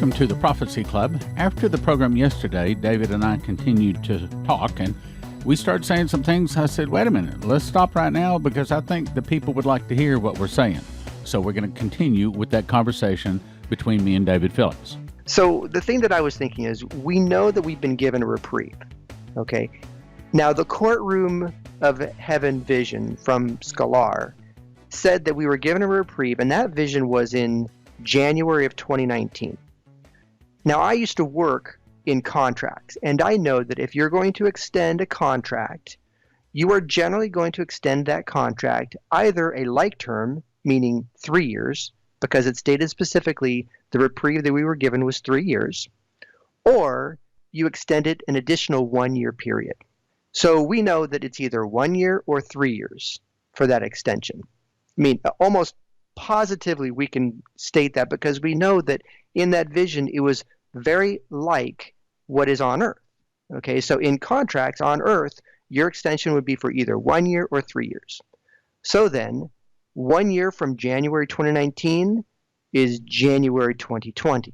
welcome to the Prophecy Club. After the program yesterday, David and I continued to talk, and we started saying some things. I said, wait a minute, let's stop right now because I think the people would like to hear what we're saying. So we're going to continue with that conversation between me and David Phillips. So the thing that I was thinking is, we know that we've been given a reprieve, okay? Now, the courtroom of heaven vision from Scalar said that we were given a reprieve, and that vision was in January of 2019. Now, I used to work in contracts, and I know that if you're going to extend a contract, you are generally going to extend that contract either a like term, meaning 3 years, because it stated specifically the reprieve that we were given was 3 years, or you extend it an additional 1 year period. So we know that it's either 1 year or 3 years for that extension. I mean, almost positively we can state that because we know that in that vision it was very like what is on earth. Okay, so in contracts on earth, your extension would be for either 1 year or 3 years. So then, 1 year from January 2019 is January 2020.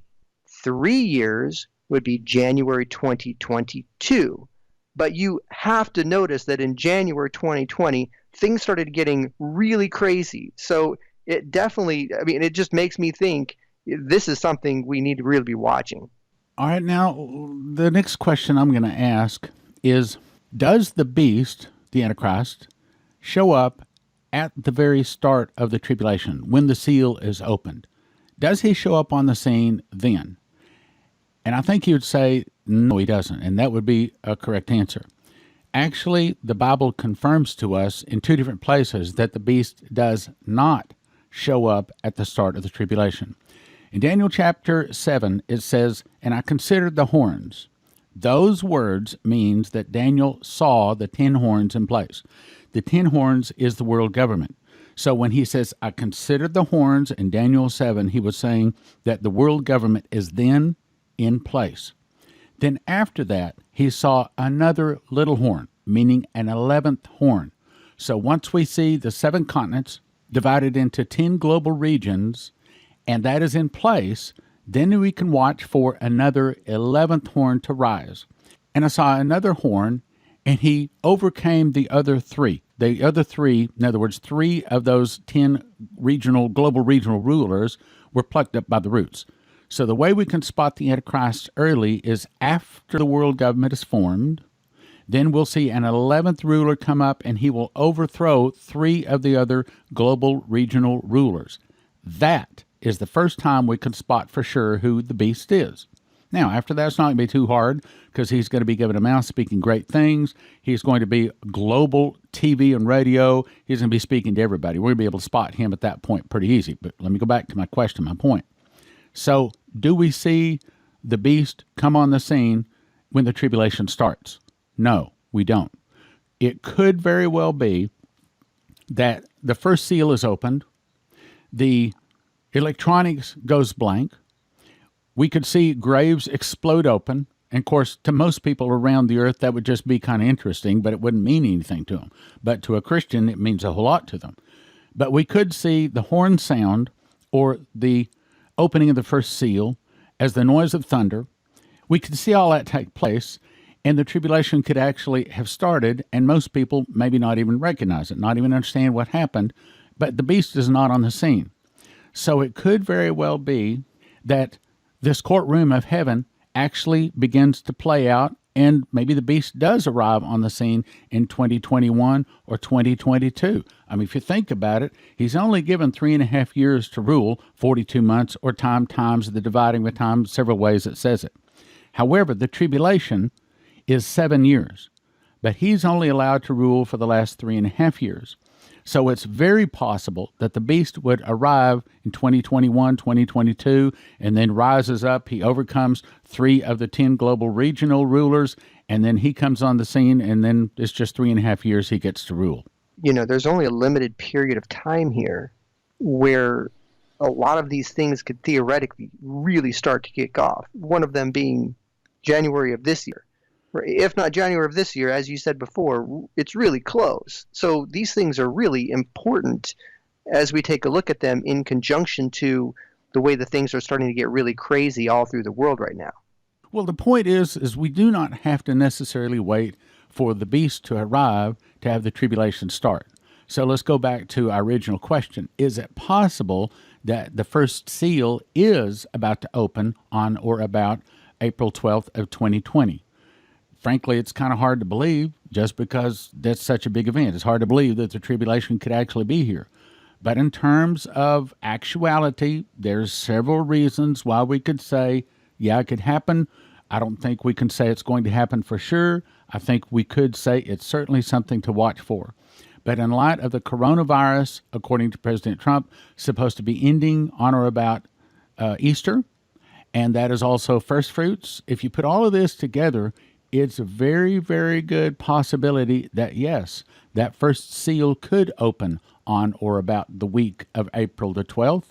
3 years would be January 2022. But you have to notice that in January 2020, things started getting really crazy. So it definitely, I mean, it just makes me think this is something we need to really be watching. All right, now, the next question I'm going to ask is, does the beast, the Antichrist, show up at the very start of the tribulation, when the seal is opened? Does he show up on the scene then? And I think you would say, no, he doesn't, and that would be a correct answer. Actually, the Bible confirms to us in two different places that the beast does not show up at the start of the tribulation. In Daniel chapter 7, it says, "And I considered the horns." Those words means that Daniel saw the 10 horns in place. The 10 horns is the world government. So when he says, "I considered the horns" in Daniel 7, he was saying that the world government is then in place. Then after that, he saw another little horn, meaning an 11th horn. So once we see the 7 continents divided into 10 global regions, and that is in place, then we can watch for another 11th horn to rise. And I saw another horn, and he overcame the other 3. The other 3, in other words, 3 of those 10 global regional rulers were plucked up by the roots. So the way we can spot the Antichrist early is after the world government is formed. Then we'll see an 11th ruler come up, and he will overthrow 3 of the other global regional rulers. That is the first time we can spot for sure who the beast is. Now, after that, it's not going to be too hard because he's going to be given a mouth speaking great things. He's going to be global TV and radio. He's going to be speaking to everybody. We're going to be able to spot him at that point pretty easy. But let me go back to my question, my point. So, do we see the beast come on the scene when the tribulation starts? No, we don't. It could very well be that the first seal is opened, the electronics goes blank, we could see graves explode open, and of course, to most people around the earth, that would just be kind of interesting, but it wouldn't mean anything to them. But to a Christian, it means a whole lot to them. But we could see the horn sound, or the opening of the first seal, as the noise of thunder. We could see all that take place, and the tribulation could actually have started, and most people maybe not even recognize it, not even understand what happened, but the beast is not on the scene. So it could very well be that this courtroom of heaven actually begins to play out, and maybe the beast does arrive on the scene in 2021 or 2022. I mean, if you think about it, he's only given 3.5 years to rule, 42 months, or times the dividing the time, several ways it says it. However, the tribulation is 7 years, but he's only allowed to rule for the last 3.5 years. So it's very possible that the beast would arrive in 2021, 2022, and then rises up. He overcomes 3 of the 10 global regional rulers, and then he comes on the scene, and then it's just 3.5 years he gets to rule. You know, there's only a limited period of time here where a lot of these things could theoretically really start to kick off. One of them being January of this year. If not January of this year, as you said before, it's really close. So these things are really important as we take a look at them in conjunction to the way the things are starting to get really crazy all through the world right now. Well, the point is we do not have to necessarily wait for the beast to arrive to have the tribulation start. So let's go back to our original question. Is it possible that the first seal is about to open on or about April 12th of 2020? Frankly, it's kind of hard to believe just because that's such a big event. It's hard to believe that the tribulation could actually be here. But in terms of actuality, there's several reasons why we could say, yeah, it could happen. I don't think we can say it's going to happen for sure. I think we could say it's certainly something to watch for. But in light of the coronavirus, according to President Trump, supposed to be ending on or about Easter, and that is also first fruits. If you put all of this together, it's a very, very good possibility that, yes, that first seal could open on or about the week of April the 12th.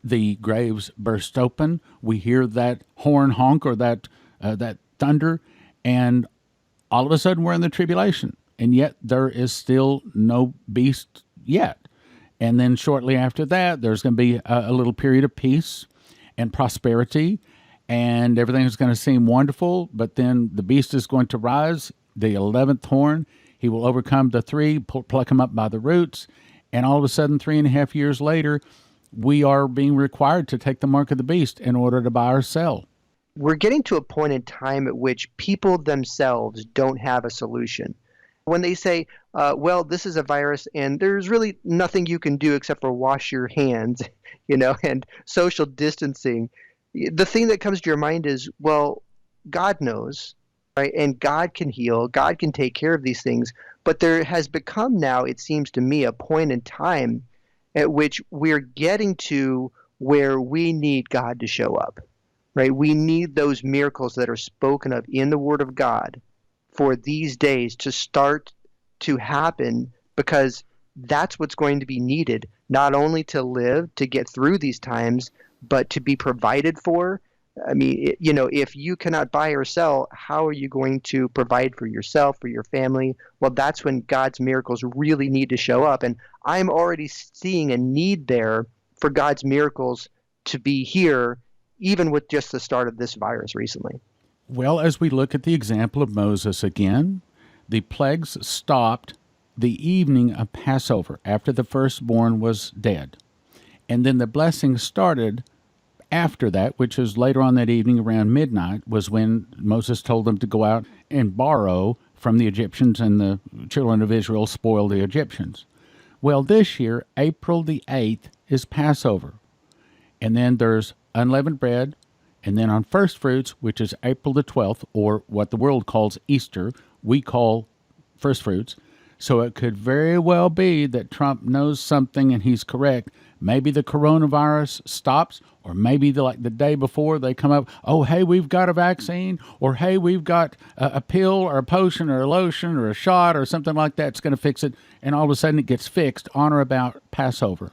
The graves burst open. We hear that horn honk or that thunder, and all of a sudden we're in the tribulation. And yet there is still no beast yet. And then shortly after that, there's going to be a little period of peace and prosperity, and everything is going to seem wonderful. But then the beast is going to rise, the 11th horn. He will overcome the three, pluck him up by the roots. And all of a sudden, 3.5 years later, we are being required to take the mark of the beast in order to buy or sell. We're getting to a point in time at which people themselves don't have a solution. When they say, well, this is a virus and there's really nothing you can do except for wash your hands, and social distancing, the thing that comes to your mind is, well, God knows, right? And God can heal, God can take care of these things. But there has become now, it seems to me, a point in time at which we're getting to where we need God to show up, right? We need those miracles that are spoken of in the Word of God for these days to start to happen, because that's what's going to be needed, not only to live, to get through these times, but to be provided for. I mean, if you cannot buy or sell, how are you going to provide for yourself, for your family? Well, that's when God's miracles really need to show up. And I'm already seeing a need there for God's miracles to be here, even with just the start of this virus recently. Well, as we look at the example of Moses again, the plagues stopped the evening of Passover after the firstborn was dead. And then the blessing started after that, which is later on that evening around midnight, was when Moses told them to go out and borrow from the Egyptians, and the children of Israel spoiled the Egyptians. Well, this year, April the 8th is Passover. And then there's unleavened bread. And then on first fruits, which is April the 12th, or what the world calls Easter, we call first fruits. So it could very well be that Trump knows something and he's correct. Maybe the coronavirus stops, or maybe like the day before they come up, oh, hey, we've got a vaccine, or hey, we've got a pill or a potion or a lotion or a shot or something like that. It's going to fix it. And all of a sudden it gets fixed on or about Passover.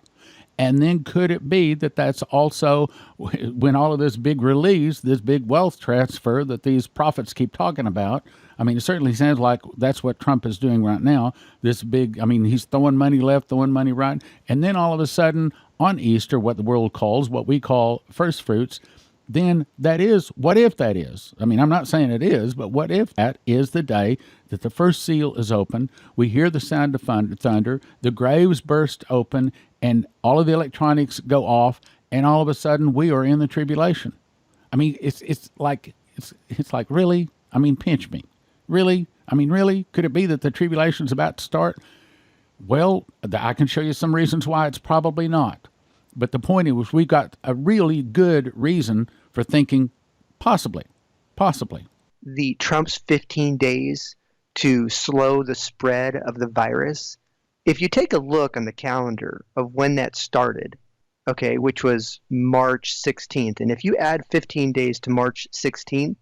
And then could it be that that's also when all of this big release, this big wealth transfer that these prophets keep talking about? I mean, it certainly sounds like that's what Trump is doing right now. This big, he's throwing money left, throwing money right. And then all of a sudden on Easter, what the world calls, what we call first fruits, then that is, what if that is? I'm not saying it is, but what if that is the day that the first seal is open, we hear the sound of thunder, the graves burst open, and all of the electronics go off, and all of a sudden we are in the tribulation. It's like, really? Pinch me. Really? Really? Could it be that the tribulation's about to start? Well, I can show you some reasons why it's probably not. But the point is, we've got a really good reason for thinking possibly. The Trump's 15 days to slow the spread of the virus, if you take a look on the calendar of when that started, okay, which was March 16th, and if you add 15 days to March 16th,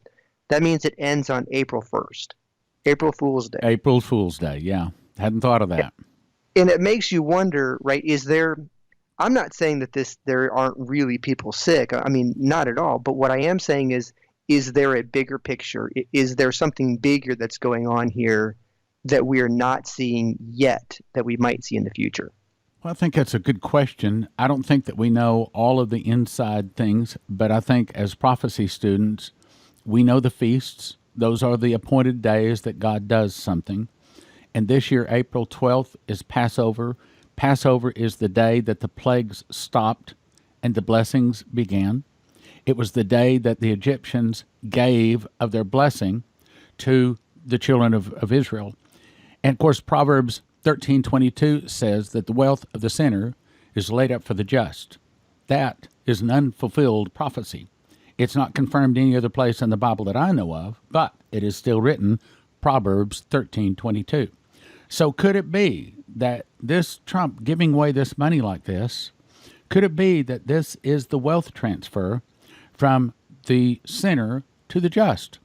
that means it ends on April 1st, April Fool's Day. April Fool's Day, yeah. Hadn't thought of that. And it makes you wonder, right, I'm not saying that there aren't really people sick. Not at all. But what I am saying is there a bigger picture? Is there something bigger that's going on here that we are not seeing yet that we might see in the future? Well, I think that's a good question. I don't think that we know all of the inside things, but I think as prophecy students, we know the feasts. Those are the appointed days that God does something. And this year, April 12th, is Passover. Passover is the day that the plagues stopped and the blessings began. It was the day that the Egyptians gave of their blessing to the children of Israel. And of course, Proverbs 13:22 says that the wealth of the sinner is laid up for the just. That is an unfulfilled prophecy. It's not confirmed any other place in the Bible that I know of, but it is still written, Proverbs 13:22. So could it be that this Trump giving away this money like this, could it be that this is the wealth transfer from the sinner to the just?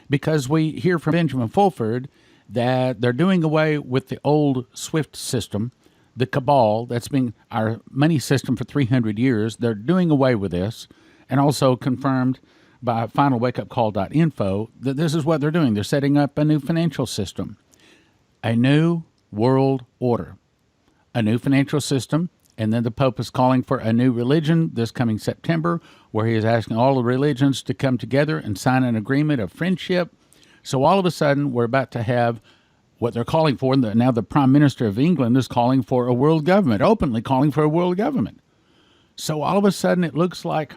Because we hear from Benjamin Fulford that they're doing away with the old SWIFT system, the cabal that's been our money system for 300 years. They're doing away with this, and also confirmed by finalwakeupcall.info that this is what they're doing. They're setting up a new financial system, a new world order, a new financial system. And then the Pope is calling for a new religion this coming September, where he is asking all the religions to come together and sign an agreement of friendship. So all of a sudden, we're about to have what they're calling for. Now the Prime Minister of England is calling for a world government, openly calling for a world government. So all of a sudden, it looks like,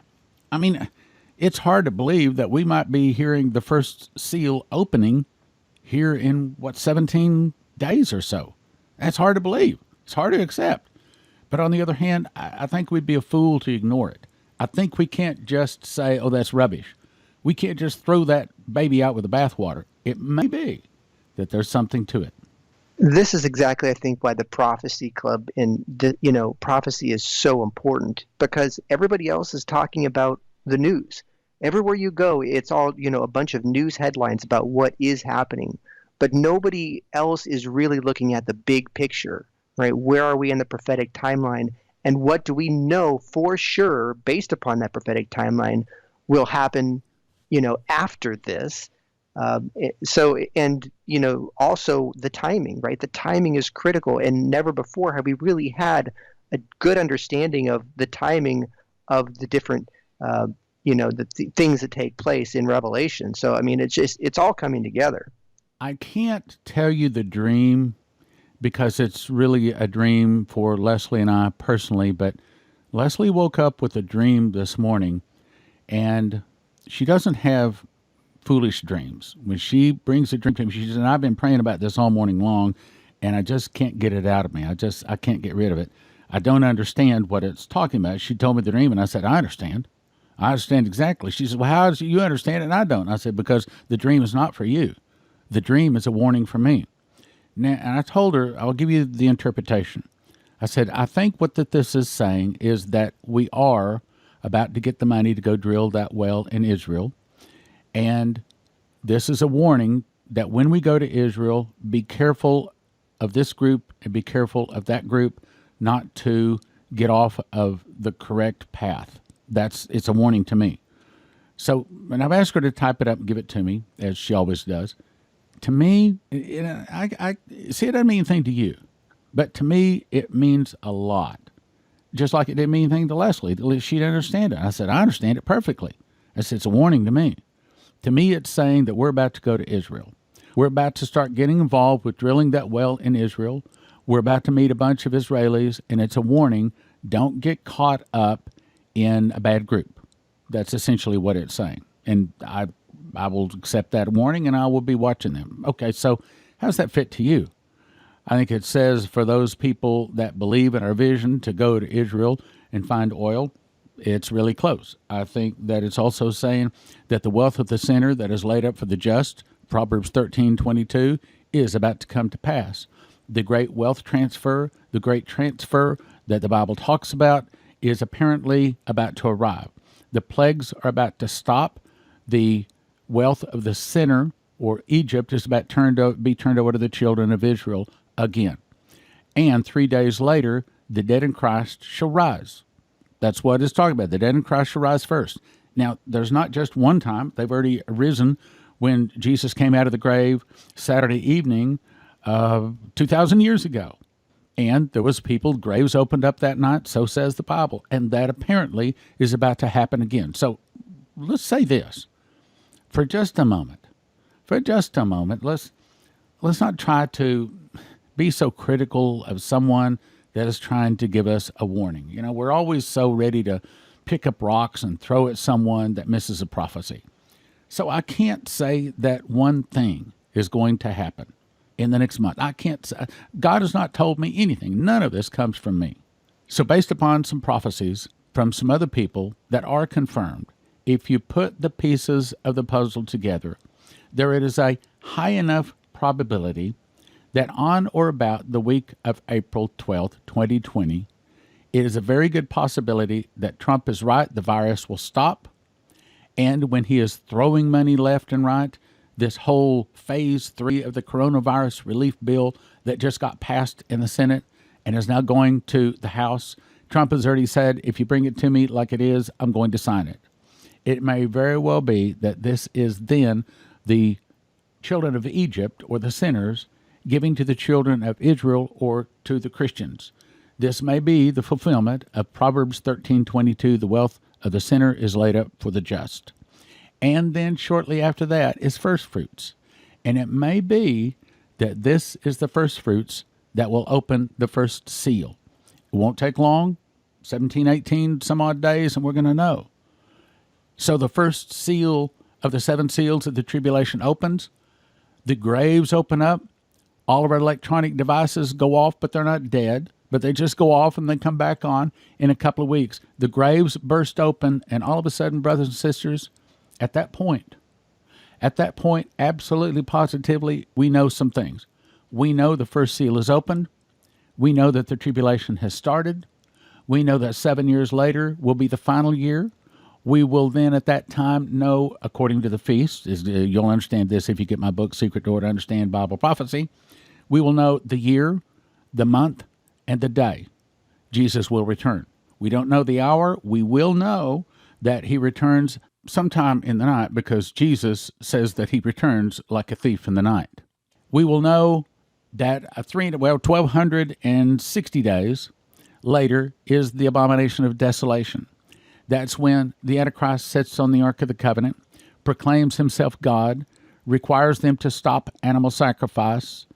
I mean, it's hard to believe that we might be hearing the first seal opening here in, 17 days or so. That's hard to believe. It's hard to accept. But on the other hand, I think we'd be a fool to ignore it. I think we can't just say, oh, that's rubbish. We can't just throw that baby out with the bathwater. It may be that there's something to it. This is exactly, I think, why the Prophecy Club and prophecy is so important, because everybody else is talking about the news. Everywhere you go, it's all, a bunch of news headlines about what is happening, but nobody else is really looking at the big picture, right? Where are we in the prophetic timeline? And what do we know for sure, based upon that prophetic timeline, will happen, after this? Also the timing, right? The timing is critical, and never before have we really had a good understanding of the timing of the different, things that take place in Revelation. So, I mean, it's all coming together. I can't tell you the dream because it's really a dream for Leslie and I personally, but Leslie woke up with a dream this morning, and she doesn't have foolish dreams. When she brings a dream to me, she says, and I've been praying about this all morning long, and I just can't get it out of me. I can't get rid of it. I don't understand what it's talking about. She told me the dream, and I said, I understand. I understand exactly. She said, well, how do you understand it? And I don't. I said, because the dream is not for you. The dream is a warning for me. Now, and I told her, I'll give you the interpretation. I said, I think what this is saying is that we are about to get the money to go drill that well in Israel. And this is a warning that when we go to Israel, be careful of this group and be careful of that group, not to get off of the correct path. It's a warning to me. So, and I've asked her to type it up and give it to me, as she always does. To me, I see, it doesn't mean anything to you, but to me, it means a lot. Just like it didn't mean anything to Leslie. She didn't understand it. I said, I understand it perfectly. I said, it's a warning to me. To me, it's saying that we're about to go to Israel. We're about to start getting involved with drilling that well in Israel. We're about to meet a bunch of Israelis, and it's a warning. Don't get caught up in a bad group. That's essentially what it's saying. And I will accept that warning, and I will be watching them. Okay, so how does that fit to you? I think it says for those people that believe in our vision to go to Israel and find oil, it's really close. I think that it's also saying that the wealth of the sinner that is laid up for the just, Proverbs 13:22, is about to come to pass. The great wealth transfer, the great transfer that the Bible talks about, is apparently about to arrive. The plagues are about to stop. The wealth of the sinner, or Egypt, is about to be turned over to the children of Israel again. And 3 days later, the dead in Christ shall rise. That's what it's talking about. The dead in Christ shall rise first. Now, there's not just one time. They've already arisen when Jesus came out of the grave Saturday evening 2,000 years ago. And there was people, graves opened up that night, so says the Bible. And that apparently is about to happen again. So let's say this for just a moment. For just a moment, let's not try to be so critical of someone that is trying to give us a warning. You know, we're always so ready to pick up rocks and throw at someone that misses a prophecy. So I can't say that one thing is going to happen in the next month. I can't say. God has not told me anything. None of this comes from me. So based upon some prophecies from some other people that are confirmed, if you put the pieces of the puzzle together, there is a high enough probability that on or about the week of April 12th, 2020, it is a very good possibility that Trump is right, the virus will stop, and when he is throwing money left and right, this whole phase 3 of the coronavirus relief bill that just got passed in the Senate and is now going to the House, Trump has already said, if you bring it to me like it is, I'm going to sign it. It may very well be that this is then the children of Egypt, or the sinners, giving to the children of Israel, or to the Christians. This may be the fulfillment of Proverbs 13:22, the wealth of the sinner is laid up for the just. And then shortly after that is first fruits. And it may be that this is the first fruits that will open the first seal. It won't take long, 17, 18, some odd days, and we're going to know. So the first seal of the 7 seals of the tribulation opens. The graves open up. All of our electronic devices go off, but they're not dead. But they just go off and they come back on in a couple of weeks. The graves burst open, and all of a sudden, brothers and sisters, at that point, absolutely positively, we know some things. We know the first seal is opened. We know that the tribulation has started. We know that 7 years later will be the final year. We will then at that time know, according to the feast, you'll understand this if you get my book, Secret Door to Understand Bible Prophecy, we will know the year, the month, and the day Jesus will return. We don't know the hour. We will know that he returns sometime in the night, because Jesus says that he returns like a thief in the night. We will know that 1,260 days later is the abomination of desolation. That's when the Antichrist sits on the Ark of the Covenant, proclaims himself God, requires them to stop animal sacrifice,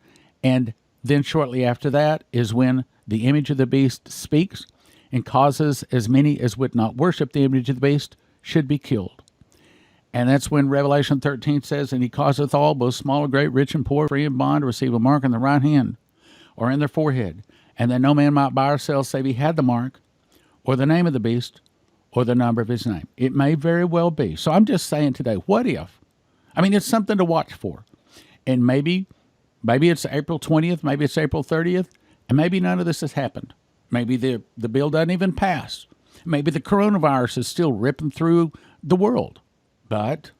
and then shortly after that is when the image of the beast speaks and causes as many as would not worship the image of the beast should be killed. And that's when Revelation 13 says, and he causeth all, both small or great, rich and poor, free and bond, to receive a mark on the right hand or in their forehead, and that no man might buy or sell save he had the mark or the name of the beast or the number of his name. It may very well be. So I'm just saying today, what if? I mean, it's something to watch for. And maybe it's April 20th, maybe it's April 30th, and maybe none of this has happened. Maybe the bill doesn't even pass. Maybe the coronavirus is still ripping through the world. But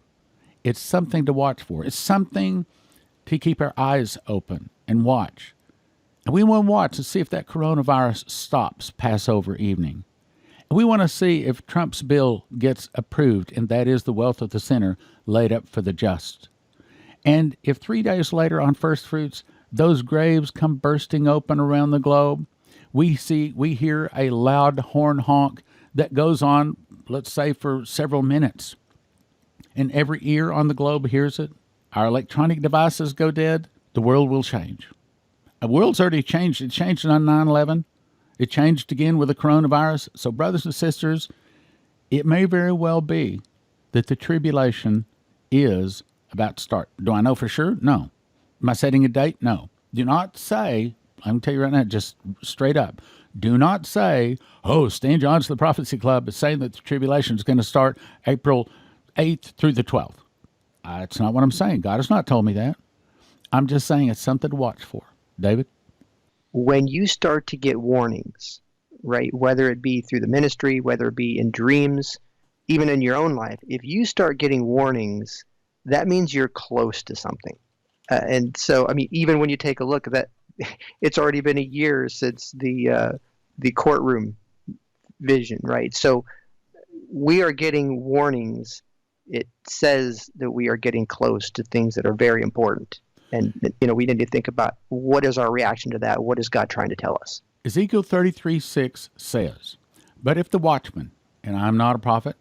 it's something to watch for. It's something to keep our eyes open and watch. And we want to watch to see if that coronavirus stops Passover evening. And we want to see if Trump's bill gets approved, and that is the wealth of the sinner laid up for the just. And if 3 days later on first fruits, those graves come bursting open around the globe, we hear a loud horn honk that goes on, let's say, for several minutes. And every ear on the globe hears it. Our electronic devices go dead. The world will change. The world's already changed. It changed on 9/11. It changed again with the coronavirus. So, brothers and sisters, it may very well be that the tribulation is about to start. Do I know for sure? No. Am I setting a date? No. Do not say, I'm going to tell you right now, just straight up, do not say, oh, Stan Johns, the Prophecy Club, is saying that the tribulation is going to start April 8th through the 12th. That's not what I'm saying. God has not told me that. I'm just saying it's something to watch for. David? When you start to get warnings, right, whether it be through the ministry, whether it be in dreams, even in your own life, if you start getting warnings, that means you're close to something. And so, I mean, even when you take a look at that, it's already been a year since the courtroom vision, right? So we are getting warnings. It says that we are getting close to things that are very important. And, we need to think about what is our reaction to that? What is God trying to tell us? Ezekiel 33:6 says, "But if the watchman," and I'm not a prophet,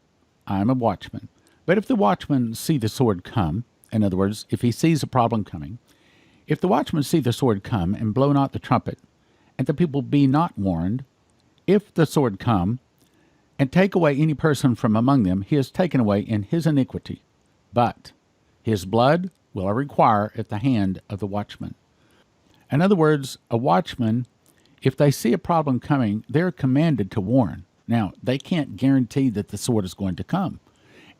I'm a watchman, "but if the watchman see the sword come," in other words, if he sees a problem coming, "if the watchman see the sword come and blow not the trumpet, and the people be not warned, if the sword come and take away any person from among them, he is taken away in his iniquity, but his blood will I require at the hand of the watchman." In other words, a watchman, if they see a problem coming, they're commanded to warn. Now, they can't guarantee that the sword is going to come.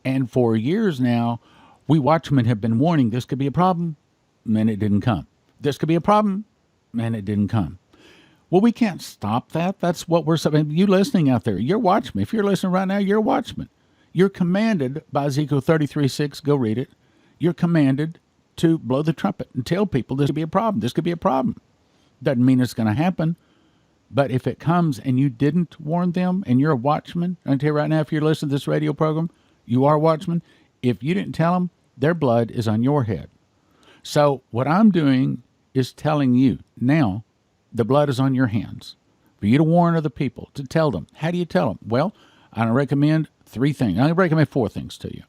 And for years now, we watchmen have been warning this could be a problem, and it didn't come. This could be a problem, and it didn't come. Well, we can't stop that. That's what we're saying. You listening out there, you're a watchman. If you're listening right now, you're a watchman. You're commanded by Ezekiel 33:6, go read it. You're commanded to blow the trumpet and tell people this could be a problem. This could be a problem. Doesn't mean it's going to happen. But if it comes and you didn't warn them and you're a watchman, I tell you right now, if you're listening to this radio program, you are a watchman. If you didn't tell them, their blood is on your head. So what I'm doing is telling you now, the blood is on your hands. For you to warn other people, to tell them. How do you tell them? Well, I recommend 3 things. I recommend 4 things to you.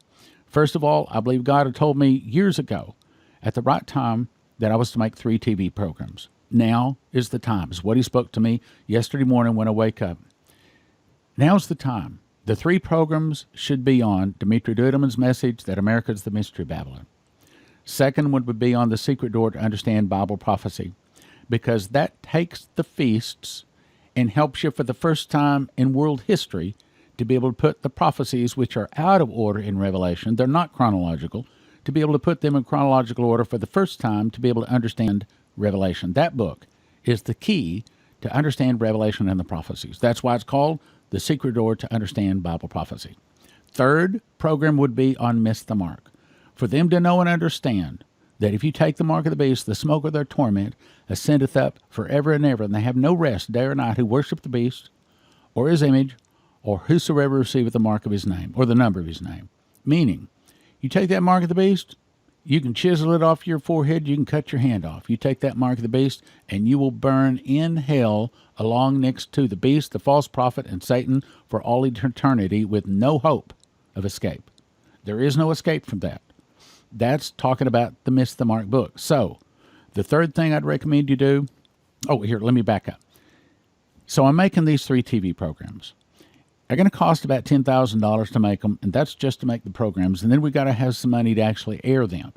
First of all, I believe God had told me years ago at the right time that I was to make 3 TV programs. Now is the time. It's what he spoke to me yesterday morning when I wake up. Now's the time. The 3 programs should be on Dimitri Duduman's message that America is the Mystery Babylon. Second one would be on the secret door to understand Bible prophecy, because that takes the feasts and helps you for the first time in world history to be able to put the prophecies which are out of order in Revelation, they're not chronological, to be able to put them in chronological order for the first time to be able to understand Revelation. That book is the key to understand Revelation and the prophecies. That's why it's called The Secret Door to Understand Bible Prophecy. Third program would be on Miss the Mark. For them to know and understand that if you take the mark of the beast, the smoke of their torment ascendeth up forever and ever, and they have no rest day or night who worship the beast or his image or whosoever receiveth the mark of his name or the number of his name. Meaning, you take that mark of the beast, you can chisel it off your forehead, you can cut your hand off. You take that mark of the beast, and you will burn in hell along next to the beast, the false prophet, and Satan for all eternity with no hope of escape. There is no escape from that. That's talking about the Miss the Mark book. So, the third thing I'd recommend you do, here, let me back up. So I'm making these 3 TV programs. They're going to cost about $10,000 to make them, and that's just to make the programs. And then we got to have some money to actually air them.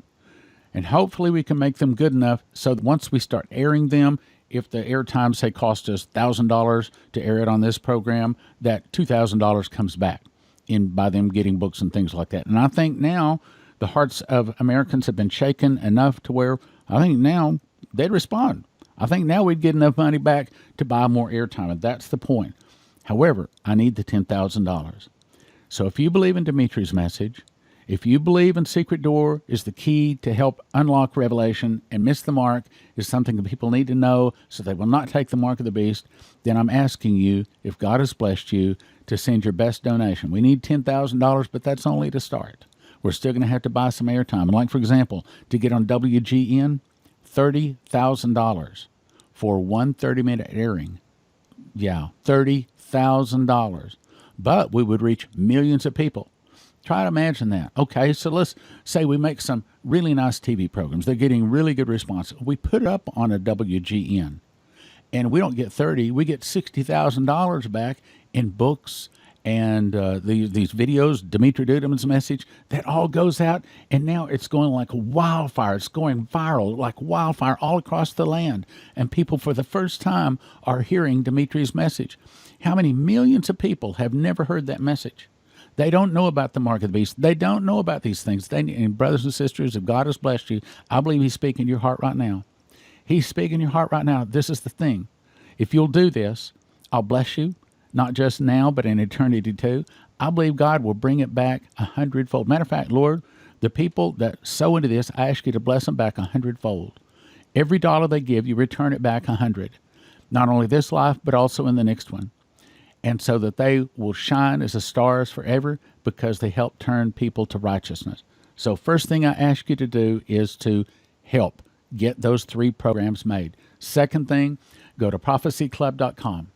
And hopefully we can make them good enough so that once we start airing them, if the airtime, say, cost us $1,000 to air it on this program, that $2,000 comes back by them getting books and things like that. And I think now the hearts of Americans have been shaken enough to where I think now they'd respond. I think now we'd get enough money back to buy more airtime, and that's the point. However, I need the $10,000. So if you believe in Dimitri's message, if you believe in Secret Door is the key to help unlock Revelation, and Miss the Mark is something that people need to know so they will not take the mark of the beast, then I'm asking you, if God has blessed you, to send your best donation. We need $10,000, but that's only to start. We're still going to have to buy some airtime. And like, for example, to get on WGN, $30,000 for one 30-minute airing. Yeah, $30,000. But we would reach millions of people. Try to imagine that. Okay, so let's say we make some really nice TV programs. They're getting really good response. We put it up on a WGN, and we don't get 30, we get $60,000 back in books and these videos, Dimitri Duduman's message, that all goes out, and now it's going like wildfire. It's going viral like wildfire all across the land, and people for the first time are hearing Dimitri's message. How many millions of people have never heard that message? They don't know about the mark of the beast. They don't know about these things. And brothers and sisters, if God has blessed you, I believe he's speaking to your heart right now. He's speaking to your heart right now. This is the thing. If you'll do this, I'll bless you, not just now, but in eternity too. I believe God will bring it back 100-fold. Matter of fact, Lord, the people that sow into this, I ask you to bless them back 100-fold. Every dollar they give, you return it back 100. Not only this life, but also in the next one. And so that they will shine as the stars forever because they help turn people to righteousness. So first thing I ask you to do is to help get those 3 programs made. Second thing, go to prophecyclub.com.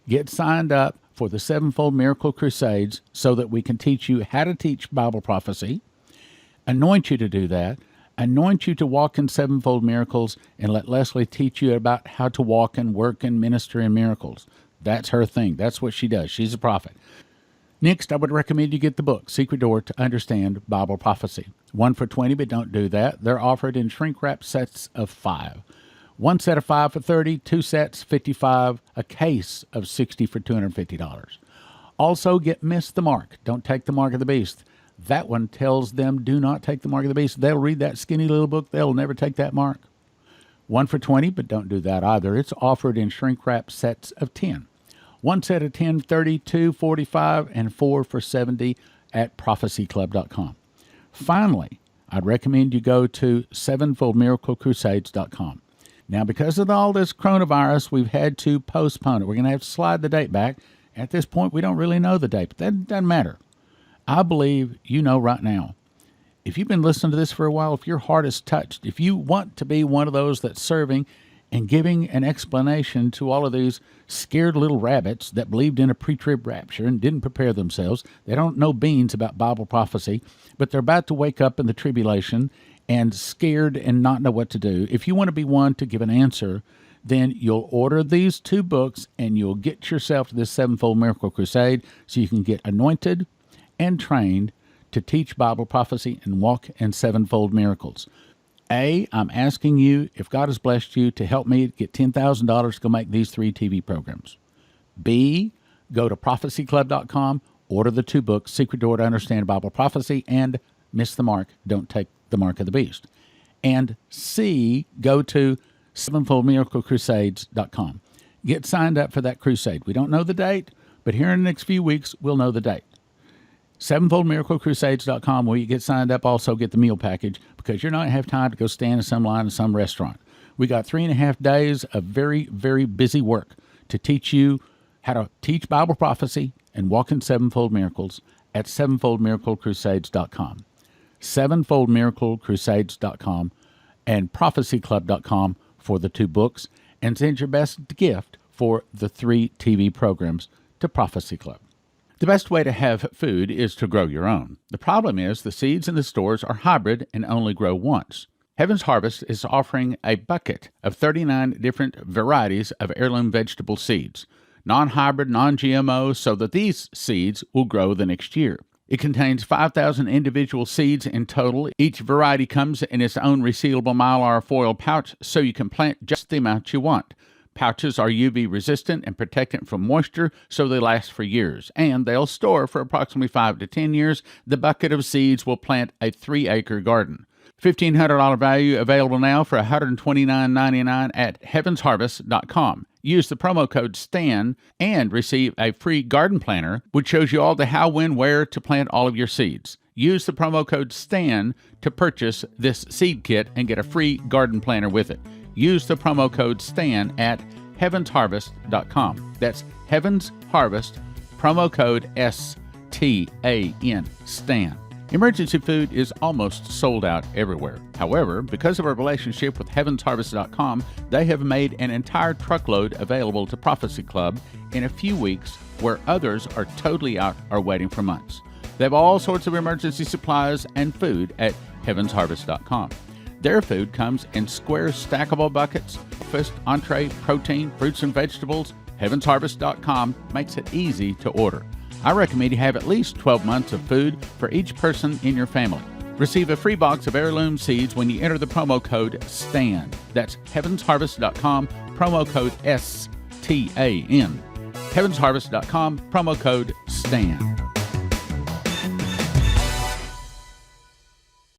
Get signed up for the Sevenfold Miracle Crusades so that we can teach you how to teach Bible prophecy, anoint you to do that, anoint you to walk in sevenfold miracles, and let Leslie teach you about how to walk and work and minister in miracles. That's her thing. That's what she does. She's a prophet. Next, I would recommend you get the book, Secret Door to Understand Bible Prophecy. 1 for $20, but don't do that. They're offered in shrink-wrap sets of 5. 1 set of 5 for $30, 2 sets, $55, a case of $60 for $250. Also, get Miss the Mark. Don't take the mark of the beast. That one tells them do not take the mark of the beast. They'll read that skinny little book. They'll never take that mark. 1 for $20, but don't do that either. It's offered in shrink-wrap sets of 10. 1 set of 10, 32, 45, and 4 for $70 at prophecyclub.com. Finally, I'd recommend you go to sevenfoldmiraclecrusades.com. Now, because of all this coronavirus, we've had to postpone it. We're going to have to slide the date back. At this point, we don't really know the date, but that doesn't matter. I believe you know right now. If you've been listening to this for a while, if your heart is touched, if you want to be one of those that's serving and giving an explanation to all of these scared little rabbits that believed in a pre-trib rapture and didn't prepare themselves, they don't know beans about Bible prophecy, but they're about to wake up in the tribulation and scared and not know what to do. If you want to be one to give an answer, then you'll order these 2 books and you'll get yourself to this Sevenfold Miracle Crusade so you can get anointed and trained to teach Bible prophecy and walk in sevenfold miracles. A, I'm asking you, if God has blessed you, to help me get $10,000 to go make these 3 TV programs. B, go to prophecyclub.com, order the 2 books, Secret Door to Understand Bible Prophecy and Miss the Mark, Don't Take the Mark of the Beast. And C, go to sevenfoldmiraclecrusades.com. Get signed up for that crusade. We don't know the date, but here in the next few weeks, we'll know the date. sevenfoldmiraclecrusades.com, where you get signed up, also get the meal package, because you're not going to have time to go stand in some line in some restaurant. We got 3.5 days of very, very busy work to teach you how to teach Bible prophecy and walk in sevenfold miracles at sevenfoldmiraclecrusades.com. sevenfoldmiraclecrusades.com and prophecyclub.com for the 2 books, and send your best gift for the 3 TV programs to Prophecy Club. The best way to have food is to grow your own. The problem is the seeds in the stores are hybrid and only grow once. Heaven's Harvest is offering a bucket of 39 different varieties of heirloom vegetable seeds, non-hybrid, non-GMO, so that these seeds will grow the next year. It contains 5,000 individual seeds in total. Each variety comes in its own resealable mylar foil pouch, so you can plant just the amount you want. Pouches are UV resistant and protected from moisture, so they last for years, and they'll store for approximately 5 to 10 years. The bucket of seeds will plant a 3-acre garden. $1,500 value available now for $129.99 at heavensharvest.com. Use the promo code STAN and receive a free garden planner, which shows you all the how, when, where to plant all of your seeds. Use the promo code STAN to purchase this seed kit and get a free garden planner with it. Use the promo code STAN at heavensharvest.com. That's Heavens Harvest, promo code STAN, STAN. Emergency food is almost sold out everywhere. However, because of our relationship with heavensharvest.com, they have made an entire truckload available to Prophecy Club in a few weeks, where others are totally out or waiting for months. They have all sorts of emergency supplies and food at heavensharvest.com. Their food comes in square stackable buckets, breakfast, entree, protein, fruits and vegetables. heavensharvest.com makes it easy to order. I recommend you have at least 12 months of food for each person in your family. Receive a free box of heirloom seeds when you enter the promo code STAN. That's heavensharvest.com, promo code STAN. heavensharvest.com, promo code STAN.